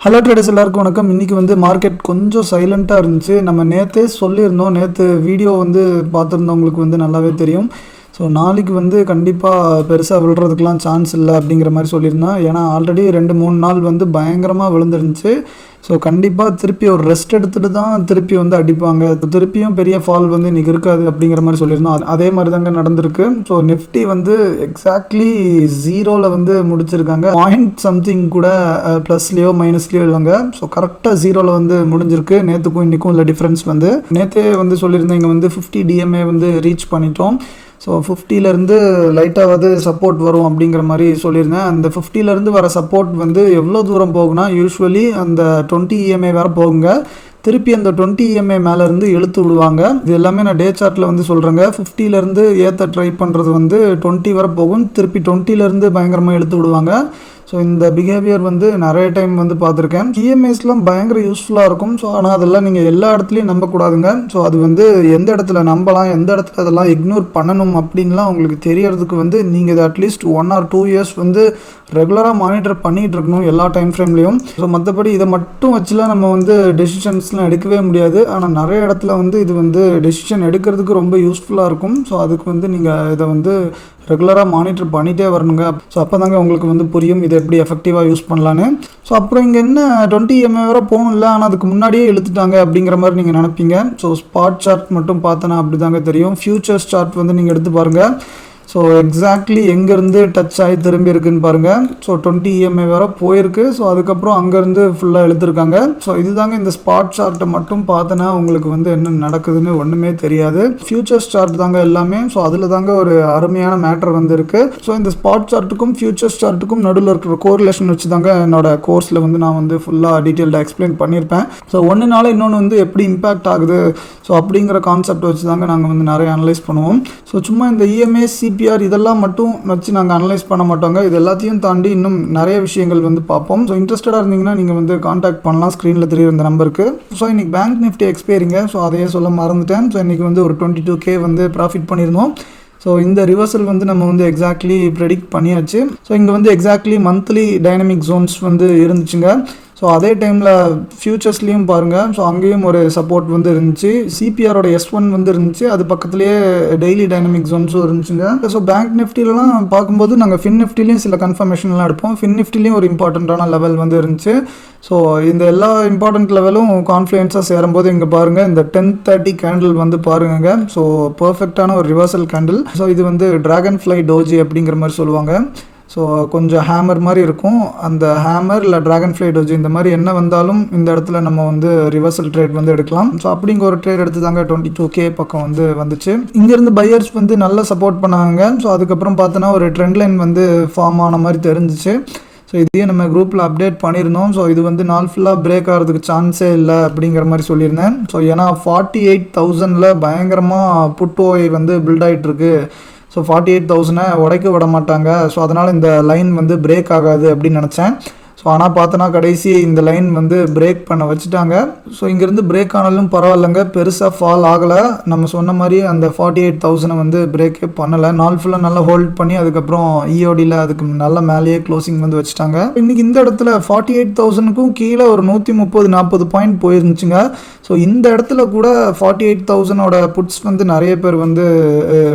Hello traders எல்லாருக்கும் வணக்கம். இன்றைக்கி வந்து மார்க்கெட் கொஞ்சம் சைலண்ட்டாக இருந்துச்சு. நம்ம நேற்றே சொல்லியிருந்தோம், நேற்று வீடியோ வந்து பார்த்துருந்தவங்களுக்கு வந்து நல்லாவே தெரியும். ஸோ நாளைக்கு வந்து கண்டிப்பாக பெருசாக விழுறதுக்கெலாம் சான்ஸ் இல்லை அப்படிங்கிற மாதிரி சொல்லியிருந்தேன். ஏன்னா ஆல்ரெடி 2-3 நாள் வந்து பயங்கரமாக விழுந்துருந்துச்சு. ஸோ கண்டிப்பாக திருப்பி ஒரு ரெஸ்ட் எடுத்துகிட்டு தான் திருப்பி வந்து அடிப்பாங்க. திருப்பியும் பெரிய ஃபால் வந்து இன்றைக்கி இருக்காது அப்படிங்கிற மாதிரி சொல்லியிருந்தோம். அதே மாதிரி தாங்க நடந்திருக்கு. ஸோ நிஃப்டி வந்து எக்ஸாக்ட்லி ஜீரோவில் வந்து முடிச்சிருக்காங்க. பாயிண்ட் சம்திங் கூட ப்ளஸ்லேயோ மைனஸ்லேயோ இல்லைங்க. ஸோ கரெக்டாக ஜீரோவில் வந்து முடிஞ்சிருக்கு. நேற்றுக்கும் இன்றைக்கும் உள்ள டிஃப்ரென்ஸ் வந்து நேற்றே வந்து சொல்லியிருந்தேன், இங்கே வந்து 50 DMA வந்து ரீச் பண்ணிட்டோம். ஸோ 50லேருந்து லைட்டாவது சப்போர்ட் வரும் அப்படிங்கிற மாதிரி சொல்லியிருந்தேன். அந்த 50லேருந்து வர சப்போர்ட் வந்து எவ்வளோ தூரம் போகுனா, யூஸ்வலி அந்த 20 EMA வேறு போகுங்க. திருப்பி அந்த 20 EMA மேலேருந்து இழுத்து விடுவாங்க. இது எல்லாமே நான் டே சார்ட்டில் வந்து சொல்கிறேங்க. 50லேருந்து ஏற்ற ட்ரை பண்ணுறது வந்து 20 வரை போகும். திருப்பி 20லேருந்து பயங்கரமாக இழுத்து விடுவாங்க. ஸோ இந்த பிஹேவியர் வந்து நிறைய டைம் வந்து பார்த்துருக்கேன். இஎம்ஐஸ்லாம் பயங்கர யூஸ்ஃபுல்லாக இருக்கும். ஸோ ஆனால் அதெல்லாம் நீங்கள் எல்லா இடத்துலையும் நம்பக்கூடாதுங்க. ஸோ அது வந்து எந்த இடத்துல நம்பலாம், எந்த இடத்துல அதெல்லாம் இக்னோர் பண்ணணும் அப்படின்லாம் உங்களுக்கு தெரியறதுக்கு வந்து நீங்கள் இது அட்லீஸ்ட் 1 or 2 years வந்து ரெகுலராக மானிட்டர் பண்ணிகிட்டு இருக்கணும் எல்லா டைம் ஃப்ரேம்லேயும். ஸோ மற்றபடி இதை மட்டும் வச்சுலாம் நம்ம வந்து டெசிஷன்ஸ்லாம் எடுக்கவே முடியாது. ஆனால் நிறைய இடத்துல வந்து இது வந்து டெசிஷன் எடுக்கிறதுக்கு ரொம்ப யூஸ்ஃபுல்லாக இருக்கும். ஸோ அதுக்கு வந்து நீங்கள் இதை வந்து ரெகுலராக மானிட்டர் பண்ணிகிட்டே வரணுங்க. ஸோ அப்போ தாங்க உங்களுக்கு வந்து புரியும் இதை எப்படி எஃபெக்டிவாக யூஸ் பண்ணலான்னு. ஸோ அப்புறம் இங்கே என்ன 20 EMA வரை போகணும் இல்லை, ஆனால் அதுக்கு முன்னாடியே இழுத்துட்டாங்க அப்படிங்கிற மாதிரி நீங்கள் நினைப்பீங்க. ஸோ ஸ்பாட் சார்ட் மட்டும் பார்த்தோன்னா அப்படி தாங்க தெரியும். ஃபியூச்சர்ஸ் சார்ட் வந்து நீங்கள் எடுத்து பாருங்கள். ஸோ எக்ஸாக்ட்லி எங்கேருந்து டச் ஆகி திரும்பி இருக்குன்னு பாருங்கள். ஸோ 20 EMA வேறு போயிருக்கு. ஸோ அதுக்கப்புறம் அங்கேருந்து ஃபுல்லாக எழுத்துருக்காங்க. ஸோ இதுதாங்க இந்த ஸ்பாட் சார்ட்டை மட்டும் பார்த்தோன்னா உங்களுக்கு வந்து என்ன நடக்குதுன்னு ஒன்றுமே தெரியாது. ஃபியூச்சர்ஸ் சார்ட் தாங்க எல்லாமே. ஸோ அதில் தாங்க ஒரு அருமையான மேட்டர் வந்து இருக்குது. ஸோ இந்த ஸ்பாட் சார்ட்டுக்கும் ஃபியூச்சர்ஸ் சார்ட்டுக்கும் நடுவில் இருக்கிற கோரிலேஷன் வச்சு தாங்க என்னோட கோர்ஸில் வந்து நான் வந்து ஃபுல்லாக டீட்டெயில்டாக எக்ஸ்பிளைன் பண்ணியிருப்பேன். ஸோ ஒன்றுனால இன்னொன்று வந்து எப்படி இம்பேக்ட் ஆகுது ஸோ அப்படிங்கிற கான்செப்ட் வச்சு தாங்க நாங்கள் வந்து நிறைய அனலைஸ் பண்ணுவோம். ஸோ சும்மா இந்த EMA CPR இதெல்லாம் மட்டும் வச்சு நாங்கள் அனலைஸ் பண்ண மாட்டோங்க. இது எல்லாத்தையும் தாண்டி இன்னும் நிறைய விஷயங்கள் வந்து பார்ப்போம். ஸோ இன்ட்ரெஸ்டடாக இருந்தீங்கன்னா நீங்கள் வந்து காண்டாக்ட் பண்ணலாம் ஸ்க்ரீனில் தெரியுற இந்த நம்பருக்கு. ஸோ இன்றைக்கி பேங்க் நிஃப்டி எக்ஸ்பைரிங்க. ஸோ அதையே சொல்ல மறந்துட்டேன். ஸோ இன்றைக்கி வந்து ஒரு 22K வந்து ப்ராஃபிட் பண்ணியிருந்தோம். ஸோ இந்த ரிவர்சல் வந்து நம்ம வந்து எக்ஸாக்ட்லி ப்ரெடிக்ட் பண்ணியாச்சு. ஸோ இங்கே வந்து எக்ஸாக்ட்லி மந்த்லி டைனமிக் ஜோன்ஸ் வந்து இருந்துச்சுங்க. ஸோ அதே டைமில் ஃபியூச்சர்ஸ்லேயும் பாருங்கள். ஸோ அங்கேயும் ஒரு சப்போர்ட் வந்து இருந்துச்சு. சிபிஆரோட S1 வந்து இருந்துச்சு. அது பக்கத்துலேயே டெய்லி டைனமிக் ஜோன்ஸும் இருந்துச்சுங்க. ஸோ பேங்க் நிஃப்டிலலாம் பார்க்கும்போது நாங்கள் ஃபின் நிஃப்டிலையும் சில கன்ஃபர்மேஷன்லாம் எடுப்போம். ஃபின் நிஃப்டிலையும் ஒரு இம்பார்ட்டண்ட்டான லெவல் வந்து இருந்துச்சு. ஸோ இந்த எல்லா இம்பார்ட்டண்ட் லெவலும் கான்ஃப்ளூயன்ஸாக சேரும்போது இங்கே பாருங்கள், இந்த 10:30 கேண்டில் வந்து பாருங்க. ஸோ பர்ஃபெக்டான ஒரு ரிவர்சல் கேண்டில். ஸோ இது வந்து டிராகன் ஃப்ளை டோஜி அப்படிங்கிற மாதிரி சொல்லுவாங்க. ஸோ கொஞ்சம் ஹேமர் மாதிரி இருக்கும். அந்த ஹேமர் இல்லை ட்ராகன் ஃப்ளை டோஜி இந்த மாதிரி என்ன வந்தாலும் இந்த இடத்துல நம்ம வந்து ரிவர்சல் ட்ரேட் வந்து எடுக்கலாம். ஸோ அப்படிங்க ஒரு ட்ரேட் எடுத்து தாங்க 22K பக்கம் வந்து வந்துச்சு. இங்கேருந்து பையர்ஸ் வந்து நல்லா சப்போர்ட் பண்ணாங்க. ஸோ அதுக்கப்புறம் பார்த்தோன்னா ஒரு ட்ரெண்ட் லைன் வந்து ஃபார்ம் ஆன மாதிரி தெரிஞ்சிச்சு. ஸோ இதையும் நம்ம குரூப்பில் அப்டேட் பண்ணியிருந்தோம். ஸோ இது வந்து நாள் ஃபுல்லாக பிரேக் ஆகிறதுக்கு சான்ஸே இல்லை அப்படிங்கிற மாதிரி சொல்லியிருந்தேன். ஸோ ஏன்னா 48,000 பயங்கரமாக புட்டோய் வந்து பில்ட் ஆகிட்டுருக்கு. ஸோ 48,000 உடைக்க விட மாட்டாங்க. ஸோ அதனால் இந்த லைன் வந்து பிரேக் ஆகாது அப்படின்னு நினச்சேன். ஸோ ஆனால் பார்த்தோன்னா கடைசி இந்த லைன் வந்து பிரேக் பண்ண வச்சுட்டாங்க. ஸோ இங்கேருந்து பிரேக் ஆனாலும் பரவாயில்லைங்க, பெருசாக ஃபால் ஆகலை. நம்ம சொன்ன மாதிரி அந்த 48,000 வந்து பிரேக்கே பண்ணலை. நாள் ஃபுல்லாக நல்லா ஹோல்ட் பண்ணி அதுக்கப்புறம் EODயில் அதுக்கு நல்ல மேலேயே க்ளோசிங் வந்து வச்சுட்டாங்க. இன்றைக்கி இந்த இடத்துல 48,000க்கும் கீழே ஒரு 130-140 பாயிண்ட் போயிருந்துச்சுங்க. ஸோ இந்த இடத்துல கூட 48,000ஓட புட்ஸ் வந்து நிறைய பேர் வந்து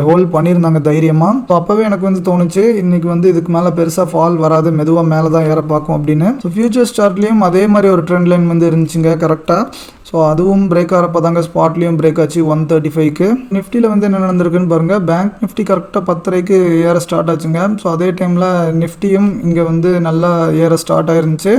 ஹோல்ட் பண்ணியிருந்தாங்க தைரியமாக. ஸோ அப்போவே எனக்கு வந்து தோணுச்சு இன்றைக்கி வந்து இதுக்கு மேலே பெருசாக ஃபால் வராது, மெதுவாக மேலே தான் ஏற பார்க்கும் அப்படின்னு. ஸோ ஃபியூச்சர்ஸ் சார்ட்லேயும் அதே மாதிரி ஒரு ட்ரெண்ட் லைன் வந்து இருந்துச்சுங்க கரெக்டாக. ஸோ அதுவும் பிரேக் ஆகிறப்ப தாங்க ஸ்பாட்லேயும் பிரேக் ஆச்சு 135க்கு. நிஃப்டியில் வந்து என்ன நடந்திருக்குன்னு பாருங்கள். பேங்க் நிஃப்டி கரெக்டாக 10:30க்கு ஏற ஸ்டார்ட் ஆச்சுங்க. ஸோ அதே டைமில் நிஃப்டியும் இங்கே வந்து நல்லா ஏற ஸ்டார்ட் ஆயிருந்துச்சு.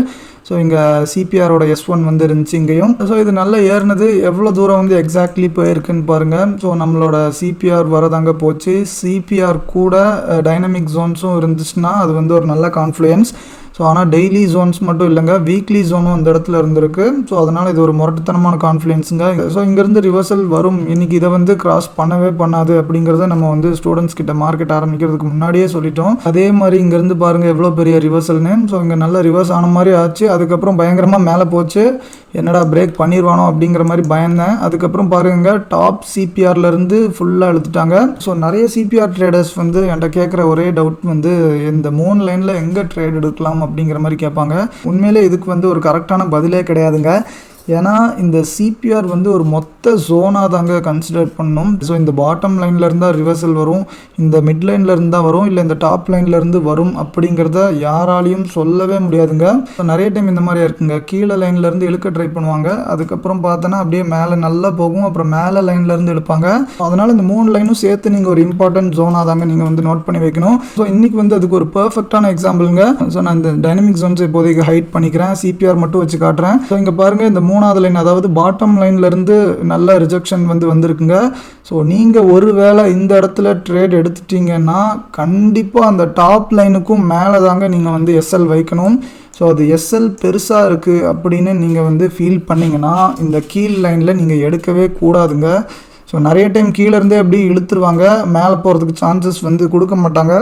ஸோ இங்கே சிபிஆரோட S1 வந்து இருந்துச்சு இங்கேயும். ஸோ இது நல்லா ஏறினது எவ்வளோ தூரம் வந்து எக்ஸாக்ட்லி போயிருக்குன்னு பாருங்கள். ஸோ நம்மளோட சிபிஆர் வரதாங்க போச்சு. சிபிஆர் கூட டைனமிக் ஜோன்ஸும் இருந்துச்சுன்னா அது வந்து ஒரு நல்ல கான்ஃப்ளூயன்ஸ். ஸோ ஆனால் டெய்லி ஜோன்ஸ் மட்டும் இல்லைங்க, வீக்லி ஜோனும் அந்த இடத்துல இருந்திருக்கு. ஸோ அதனால் இது ஒரு முரட்டுத்தனமான கான்ஃபிடென்ஸுங்க. ஸோ இங்கேருந்து ரிவர்சல் வரும், இன்றைக்கி இதை வந்து கிராஸ் பண்ணவே பண்ணாது அப்படிங்கிறத நம்ம வந்து ஸ்டூடெண்ட்ஸ் கிட்ட மார்க்கெட் ஆரம்பிக்கிறதுக்கு முன்னாடியே சொல்லிட்டோம். அதே மாதிரி இங்கேருந்து பாருங்கள் எவ்வளோ பெரிய ரிவர்சல்னு. ஸோ இங்கே நல்ல ரிவர்ஸ் ஆன மாதிரி ஆச்சு. அதுக்கப்புறம் பயங்கரமாக மேலே போச்சு. என்னடா பிரேக் பண்ணிடுவானோ அப்படிங்கிற மாதிரி பயந்தேன். அதுக்கப்புறம் பாருங்க டாப் சிபிஆர்லேருந்து ஃபுல்லாக எழுத்துட்டாங்க. ஸோ நிறைய சிபிஆர் ட்ரேடர்ஸ் வந்து என்கிட்ட கேட்குற ஒரே டவுட் வந்து இந்த 3 லைனில் எங்கே ட்ரேட் எடுக்கலாம் அப்படிங்கிற மாதிரி கேட்பாங்க. உண்மையிலே இதுக்கு வந்து ஒரு கரெக்டான பதிலே கிடையாதுங்க. ஏன்னா இந்த சிபிஆர் வந்து ஒரு மொத்த ஜோனாக தாங்க கன்சிடர் பண்ணணும். ஸோ இந்த பாட்டம் லைனில் இருந்தால் ரிவர்சல் வரும், இந்த மிட் லைனில் இருந்தால் வரும், இல்லை இந்த டாப் லைன்லேருந்து வரும் அப்படிங்கிறத யாராலையும் சொல்லவே முடியாதுங்க. ஸோ நிறைய டைம் இந்த மாதிரியா இருக்குங்க, கீழே லைன்லேருந்து இழுக்க ட்ரை பண்ணுவாங்க, அதுக்கப்புறம் பார்த்தோன்னா அப்படியே மேலே நல்லா போகும், அப்புறம் மேலே லைன்லேருந்து இழுப்பாங்க. அதனால் இந்த 3 லைனும் சேர்த்து நீங்கள் ஒரு இம்பார்ட்டன்ட் ஜோனாக தாங்க நீங்கள் வந்து நோட் பண்ணி வைக்கணும். ஸோ இன்றைக்கி வந்து அதுக்கு ஒரு பர்ஃபெக்டான எக்ஸாம்பிளுங்க. ஸோ நான் இந்த டைனமிக் ஜோன்ஸ் இப்போதைக்கு ஹைட் பண்ணிக்கிறேன், சிபிஆர் மட்டும் வச்சு காட்டுறேன். ஸோ இங்கே பாருங்கள், இந்த 3வது லைன், அதாவது பாட்டம் லைன்லேருந்து நல்ல ரிஜெக்ஷன் வந்து வந்திருக்குங்க. ஸோ நீங்கள் ஒரு வேளை இந்த இடத்துல ட்ரேட் எடுத்துட்டீங்கன்னா கண்டிப்பாக அந்த டாப் லைனுக்கும் மேலே தாங்க நீங்கள் வந்து எஸ்எல் வைக்கணும். ஸோ அது எஸ்எல் பெருசாக இருக்குது அப்படின்னு நீங்கள் வந்து ஃபீல் பண்ணிங்கன்னா இந்த கீழ் லைனில் நீங்கள் எடுக்கவே கூடாதுங்க. ஸோ நிறைய டைம் கீழேருந்தே அப்படி இழுத்துருவாங்க, மேலே போகிறதுக்கு சான்சஸ் வந்து கொடுக்க மாட்டாங்க.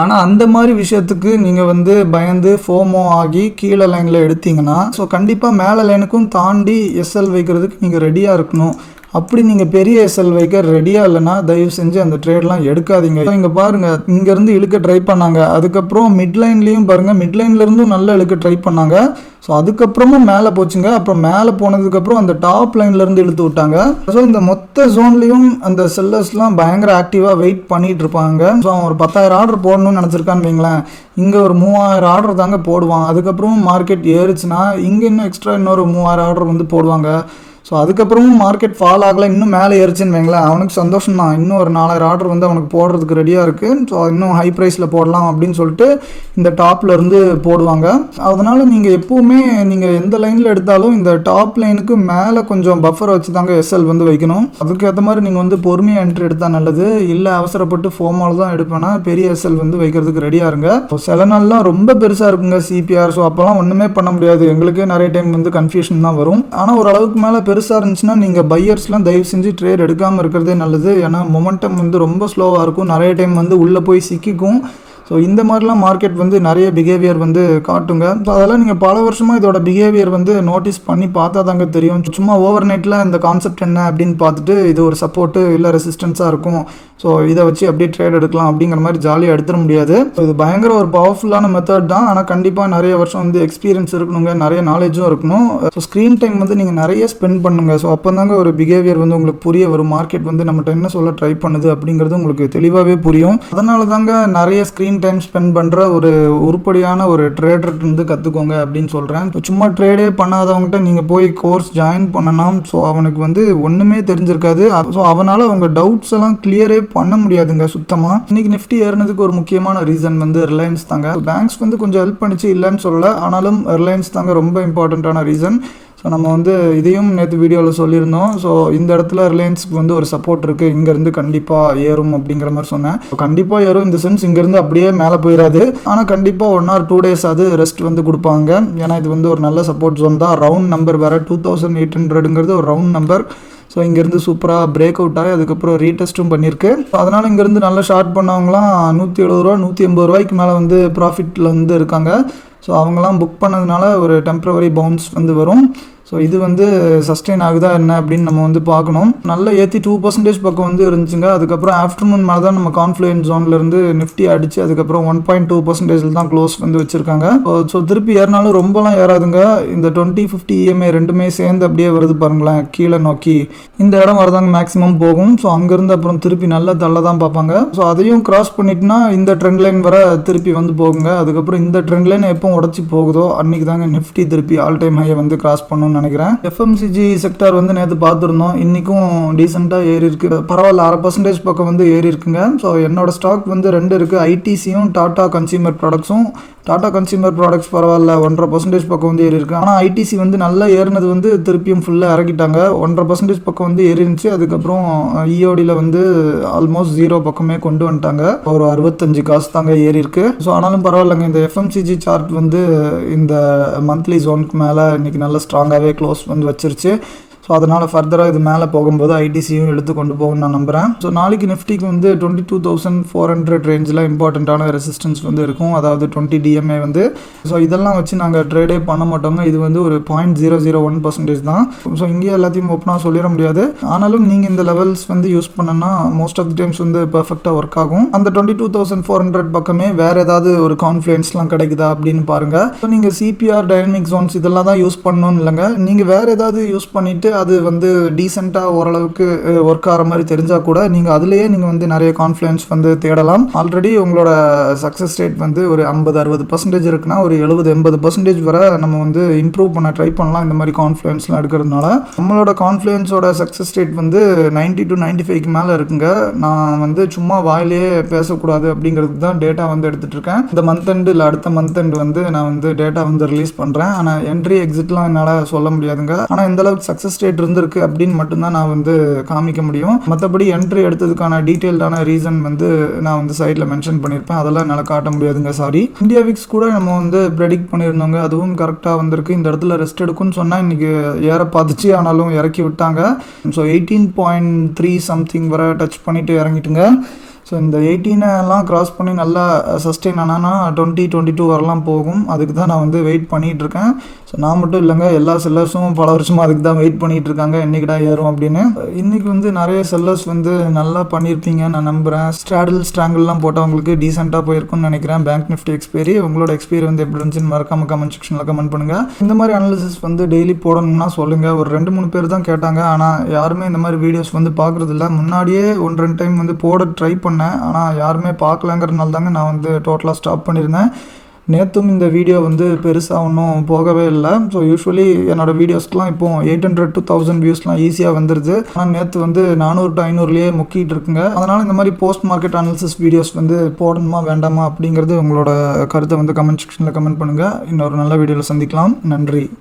ஆனால் அந்த மாதிரி விஷயத்துக்கு நீங்கள் வந்து பயந்து ஃபோமோ ஆகி கீழே லைனில் எடுத்தீங்கன்னா ஸோ கண்டிப்பாக மேலே லைனுக்கும் தாண்டி எஸ்எல் வைக்கிறதுக்கு நீங்கள் ரெடியாக இருக்கணும். அப்படி நீங்கள் பெரிய எஸ்எல் வைக்க ரெடியாக இல்லைன்னா தயவு செஞ்சு அந்த ட்ரேட்லாம் எடுக்காதீங்க. இங்கே பாருங்கள், இங்கேருந்து இழுக்க ட்ரை பண்ணாங்க, அதுக்கப்புறம் மிட் லைன்லேயும் பாருங்கள், மிட் லைன்லேருந்தும் நல்லா இழுக்க ட்ரை பண்ணாங்க. ஸோ அதுக்கப்புறமும் மேலே போச்சுங்க. அப்புறம் மேலே போனதுக்கப்புறம் அந்த டாப் லைன்லேருந்து இழுத்து விட்டாங்க. ஸோ இந்த மொத்த ஜோன்லேயும் அந்த செல்லர்ஸ்லாம் பயங்கர ஆக்டிவாக வெயிட் பண்ணிகிட்டு இருப்பாங்க. ஸோ அவன் ஒரு 10,000 ஆர்டர் போடணும்னு நினச்சிருக்கான்னு வைங்களேன், இங்கே ஒரு 3000 ஆர்டர் தாங்க போடுவான். அதுக்கப்புறம் மார்க்கெட் ஏறுச்சுன்னா இங்கே இன்னும் எக்ஸ்ட்ரா இன்னொரு 3000 ஆர்டர் வந்து போடுவாங்க. ஸோ அதுக்கப்புறமும் மார்க்கெட் ஃபால் ஆகலை, இன்னும் மேலே ஏறிச்சுன்னு வைங்களேன், அவனுக்கு சந்தோஷம் தான், இன்னும் ஒரு 4000 ஆர்டர் வந்து அவனுக்கு போடுறதுக்கு ரெடியாக இருக்குது. ஸோ இன்னும் ஹை ப்ரைஸில் போடலாம் அப்படின்னு சொல்லிட்டு இந்த டாப்பில் இருந்து போடுவாங்க. அதனால் நீங்கள் எப்போவுமே நீங்கள் எந்த லைனில் எடுத்தாலும் இந்த டாப் லைனுக்கு மேலே கொஞ்சம் பஃபர் வச்சு தாங்க எஸ்எல் வந்து வைக்கணும். அதுக்கேற்ற மாதிரி நீங்கள் வந்து பொறுமையாக என்ட்ரி எடுத்தால் நல்லது. இல்லை அவசரப்பட்டு ஃபோமால் தான் எடுப்பேன்னா பெரிய எஸ்எல் வந்து வைக்கிறதுக்கு ரெடியாக இருங்க. ஸோ சில நாள்லாம் ரொம்ப பெருசாக இருக்குங்க சிபிஆர். ஸோ அப்போல்லாம் ஒன்றுமே பண்ண முடியாது, எங்களுக்கே நிறைய டைம் வந்து கன்ஃபியூஷன் தான் வரும். ஆனால் ஓரளவுக்கு மேலே பெருசாக இருந்துச்சுன்னா நீங்கள் பையர்ஸ்லாம் தயவு செஞ்சு ட்ரேட் எடுக்காமல் இருக்கிறதே நல்லது. ஏன்னா மொமெண்டம் வந்து ரொம்ப ஸ்லோவாக இருக்கும், நிறைய டைம் வந்து உள்ளே போய் சிக்கிக்கும். ஸோ இந்த மாதிரிலாம் மார்க்கெட் வந்து நிறைய பிஹேவியர் வந்து காட்டுங்க. ஸோ அதெல்லாம் நீங்கள் பல வருஷமாக இதோட பிஹேவியர் வந்து நோட்டீஸ் பண்ணி பார்த்தா தாங்க தெரியும். சும்மா ஓவர் நைட்டில் இந்த கான்செப்ட் என்ன அப்படின்னு பார்த்துட்டு இது ஒரு சப்போர்ட்டு இல்லை ரெசிஸ்டன்ஸாக இருக்கும், ஸோ இதை வச்சு அப்படியே ட்ரேட் எடுக்கலாம் அப்படிங்கிற மாதிரி ஜாலியாக எடுத்துட முடியாது. ஸோ இது பயங்கர ஒரு பவர்ஃபுல்லான மெத்தட் தான். ஆனால் கண்டிப்பாக நிறைய வருஷம் வந்து எக்ஸ்பீரியன்ஸ் இருக்கணுங்க, நிறைய நாலேஜும் இருக்கணும். ஸோ ஸ்க்ரீன் டைம் வந்து நீங்கள் நிறைய ஸ்பெண்ட் பண்ணுங்கள். ஸோ அப்போ தாங்க ஒரு பிஹேவியர் வந்து உங்களுக்கு புரிய வரும், மார்க்கெட் வந்து நம்மகிட்ட என்ன சொல்ல ட்ரை பண்ணுது அப்படிங்கிறது உங்களுக்கு தெளிவாகவே புரியும். அதனால தாங்க நிறைய ஸ்க்ரீன் டைம் ஸ்பெண்ட் பண்ணுற ஒரு உருப்படியான ஒரு ட்ரேடர் வந்து கற்றுக்கோங்க அப்படின்னு சொல்கிறேன். சும்மா ட்ரேடே பண்ணாதவங்ககிட்ட நீங்கள் போய் கோர்ஸ் ஜாயின் பண்ணலாம். ஸோ அவனுக்கு வந்து ஒன்றுமே தெரிஞ்சிருக்காது. ஸோ அவனால் அவங்க டவுட்ஸ் எல்லாம் கிளியரே பண்ண முடியாதுங்க சுத்தமாக. இன்னைக்கு நிஃப்டி ஏறினதுக்கு ஒரு முக்கியமான ரீசன் வந்து ரிலையன்ஸ் தாங்க. பேங்க்ஸ் வந்து கொஞ்சம் ஹெல்ப் பண்ணிச்சு, இல்லைன்னு சொல்லலை, ஆனாலும் ரிலையன்ஸ் தாங்க ரொம்ப இம்பார்ட்டண்ட்டான ரீசன். ஸோ நம்ம வந்து இதையும் நேற்று வீடியோவில் சொல்லியிருந்தோம். ஸோ இந்த இடத்துல ரிலையன்ஸுக்கு வந்து ஒரு சப்போர்ட் இருக்குது, இங்கேருந்து கண்டிப்பாக ஏறும் அப்படிங்கிற மாதிரி சொன்னேன். ஸோ கண்டிப்பாக ஏறும் இந்த சென்ஸ், இங்கேருந்து அப்படியே மேலே போயிடாது, ஆனால் கண்டிப்பாக 1 or 2 days அது ரெஸ்ட் வந்து கொடுப்பாங்க. ஏன்னா இது வந்து ஒரு நல்ல சப்போர்ட் ஜோன் தான். ரவுண்ட் நம்பர் வேறு 2800ங்கிறது ஒரு ரவுண்ட் நம்பர். ஸோ இங்கேருந்து சூப்பராக பிரேக் அவுட் ஆகி அதுக்கப்புறம் ரீடெஸ்ட்டும் பண்ணியிருக்கு. அதனால் இங்கேருந்து நல்லா ஷார்ட் பண்ணவங்களாம் 170 ரூபா 180 ரூபாய்க்கு மேலே வந்து ப்ராஃபிட்டில் வந்து இருக்காங்க. ஸோ அவங்களாம் புக் பண்ணதுனால ஒரு டெம்ப்ரவரி பவுன்ஸ் வந்து வரும். ஸோ இது வந்து சஸ்டெயின் ஆகுதா என்ன அப்படின்னு நம்ம வந்து பார்க்கணும். நல்லா ஏற்றி 2% பக்கம் வந்து இருந்துச்சுங்க. அதுக்கப்புறம் ஆஃப்டர்நூன் மேலே தான் நம்ம கான்ஃப்ளூயன்ஸ் ஜோன்லேருந்து நிஃப்டி அடிச்சு அதுக்கப்புறம் 1.2% தான் க்ளோஸ் வந்து வச்சுருக்காங்க. ஸோ திருப்பி ஏறினாலும் ரொம்பலாம் ஏறாதுங்க. இந்த 20-50 EMA ரெண்டுமே சேர்ந்து அப்படியே வருது பாருங்களேன் கீழே நோக்கி, இந்த இடம் வரதாங்க மேக்ஸிமம் போகும். ஸோ அங்கேருந்து அப்புறம் திருப்பி நல்லா தள்ள தான் பார்ப்பாங்க. ஸோ அதையும் கிராஸ் பண்ணிட்டுனா இந்த ட்ரெண்ட் லைன் வர திருப்பி வந்து போகுங்க. அதுக்கப்புறம் இந்த ட்ரெண்ட் லைன் எப்போ உடச்சி போகுதோ அன்றைக்கி தாங்க நிஃப்டி திருப்பி ஆல் டைம் ஹையை வந்து கிராஸ் பண்ணணும்னு நினைக்கிறேன். எஃப்எம்சிஜி செக்டார் வந்து நேற்று பார்த்துருந்தோம், இன்றைக்கும் டீசெண்டாக ஏறி இருக்கு, பரவாயில்ல 1/2% பக்கம் வந்து ஏறி இருக்குங்க. ஸோ என்னோட ஸ்டாக் வந்து 2 இருக்குது, ஐடிசியும் டாடா கன்சியூமர் ப்ராடக்ட்ஸும். டாடா கன்சியூமர் ப்ராடக்ட்ஸ் பரவாயில்ல 1.5% பக்கம் வந்து ஏறி இருக்கு. ஆனால் ஐடிசி வந்து நல்லா ஏறினது வந்து திருப்பியும் ஃபுல்லாக இறக்கிட்டாங்க. 1.5% பக்கம் வந்து ஏறி இருந்துச்சு. அதுக்கப்புறம் இஓடியில் வந்து ஆல்மோஸ்ட் 0 பக்கமே கொண்டு வந்துட்டாங்க. ஒரு 65 காசு தாங்க ஏறி இருக்கு. ஸோ ஆனாலும் பரவாயில்லைங்க, இந்த எஃப்எம்சிஜி சார்ட் வந்து இந்த மந்த்லி ஜோனுக்கு மேலே இன்னைக்கு நல்லா ஸ்ட்ராங்காகவே க்ளோஸ் வந்து வச்சிருச்சு. ஸோ அதனால் ஃபர்தராக இது மேலே போகும்போது ஐடிசியும் எடுத்து கொண்டு போகணும்னு நான் நம்புகிறேன். ஸோ நாளைக்கு நிஃப்டிக்கு வந்து 22,400 ரேஞ்சில் இம்பார்ட்டண்ட்டான ரெசிஸ்டன்ஸ் வந்து இருக்கும், அதாவது 20 DMA வந்து. ஸோ இதெல்லாம் வச்சு நாங்கள் ட்ரேடே பண்ண மாட்டோங்க, இது வந்து ஒரு 0.001% தான். ஸோ இங்கேயே எல்லாத்தையும் ஓப்பனாக சொல்லிட முடியாது, ஆனாலும் நீங்கள் இந்த லெவல்ஸ் வந்து யூஸ் பண்ணனா மோஸ்ட் ஆஃப் தி டைம்ஸ் வந்து பெர்ஃபெக்டாக ஒர்க் ஆகும். அந்த 22,400 பக்கமே வேறு ஏதாவது ஒரு கான்ஃப்ளூயன்ஸ்லாம் கிடைக்குதா அப்படின்னு பாருங்கள். ஸோ நீங்கள் சிபிஆர், டைனமிக் ஜோன்ஸ் இதெல்லாம் தான் யூஸ் பண்ணணும்னு இல்லைங்க, நீங்கள் வேறு ஏதாவது யூஸ் பண்ணிவிட்டு அது வந்து டீசெண்டாக ஓரளவுக்கு ஒர்க் ஆகிற மாதிரி தெரிஞ்சால் கூட நீங்கள் அதுலேயே நீங்கள் வந்து நிறைய கான்ஃப்ளூயன்ஸ் வந்து தேடலாம். ஆல்ரெடி உங்களோட சக்ஸஸ் ரேட் வந்து ஒரு 50-60% இருக்குன்னா ஒரு 70-80% வரை நம்ம வந்து இம்ப்ரூவ் பண்ண ட்ரை பண்ணலாம் இந்த மாதிரி கான்ஃப்ளூயன்ஸ்லாம் எடுக்கிறதுனால. நம்மளோட கான்ஃப்ளூயன்ஸோட சக்ஸஸ் ரேட் வந்து 90 to 95க்கு மேலே இருக்குங்க. நான் வந்து சும்மா வாயிலேயே பேசக்கூடாது அப்படிங்கிறதுக்கு தான் டேட்டா வந்து எடுத்துகிட்டு இருக்கேன். இந்த மந்த் எண்டு இல்லை அடுத்த மந்த் எண்டு வந்து நான் வந்து டேட்டா வந்து ரிலீஸ் பண்ணுறேன். ஆனால் என்ட்ரி எக்ஸிட்லாம் என்னால் சொல்ல முடியாதுங்க. ஆனால் இந்த அளவுக்கு சக்ஸஸ் ரேட் இருந்திருக்கு அப்படின்னு மட்டும்தான் நான் வந்து காமிக்க முடியும். மற்றபடி என்ட்ரி எடுத்ததுக்கான டீட்டெயில்டான ரீசன் வந்து நான் வந்து சைடில் மென்ஷன் பண்ணியிருப்பேன், அதெல்லாம் என்னால் காட்ட முடியாதுங்க, சாரி. இந்தியா விக்ஸ் கூட நம்ம வந்து ப்ரெடிக்ட் பண்ணியிருந்தோங்க, அதுவும் கரெக்டாக வந்திருக்கு. இந்த இடத்துல ரெஸ்ட் எடுக்கும்னு சொன்னால் இன்றைக்கி ஏற பார்த்துச்சு, ஆனாலும் இறக்கி விட்டாங்க. ஸோ 18.3 சம்திங் வரை டச் பண்ணிவிட்டு இறங்கிட்டுங்க. ஸோ இந்த 18 கிராஸ் பண்ணி நல்லா சஸ்டெயின் ஆனால் 20-22 வரலாம் போகும். அதுக்கு தான் நான் வந்து வெயிட் பண்ணிகிட்ருக்கேன். ஸோ நான் மட்டும் இல்லைங்க, எல்லா செல்லர்ஸும் பல வருஷமாக அதுக்கு தான் வெயிட் பண்ணிகிட்ருக்காங்க, என்றைக்கிடா ஏறும் அப்படின்னு. இன்றைக்கி வந்து நிறைய செல்லர்ஸ் வந்து நல்லா பண்ணியிருப்பீங்க நான் நம்புகிறேன். ஸ்ட்ராங்கிள்லாம் போட்டவங்களுக்கு டீசெண்டாக போயிருக்குன்னு நினைக்கிறேன். பேங்க் நிஃப்டி எக்ஸ்பைரி, உங்களோட எக்ஸ்பீரி வந்து எப்படி இருந்துச்சுன்னு மறக்காம கமெண்ட் செக்ஷனில் கமெண்ட் பண்ணுங்கள். இந்த மாதிரி அனாலிசிஸ் வந்து டெய்லி போடணும்னா சொல்லுங்கள். ஒரு 2-3 பேர் தான் கேட்டாங்க, ஆனால் யாருமே இந்த மாதிரி வீடியோஸ் வந்து பார்க்குறதில்ல. முன்னாடியே 1-2 டைம் வந்து போட ட்ரை பண்ணேன், ஆனால் யாருமே பார்க்கலங்கிறதுனால தாங்க நான் வந்து டோட்டலாக ஸ்டாப் பண்ணியிருந்தேன். நேற்றும் இந்த வீடியோ வந்து பெருசாக ஒன்றும் போகவே இல்லை. ஸோ யூஸ்வலி என்னோடய வீடியோஸ்க்கெலாம் இப்போ 800 to 1000 வியூஸ்லாம் ஈஸியாக வந்துடுது. ஆனால் நேற்று வந்து 400 to 500லேயே முக்கிட்டு இருக்குங்க. அதனால் இந்த மாதிரி போஸ்ட் மார்க்கெட் அனாலிசிஸ் வீடியோஸ் வந்து போடணுமா வேண்டாமா அப்படிங்கிறது உங்களோட கருத்தை வந்து கமெண்ட் செக்ஷனில் கமெண்ட் பண்ணுங்கள். இன்னொரு நல்ல வீடியோவில் சந்திக்கலாம். நன்றி.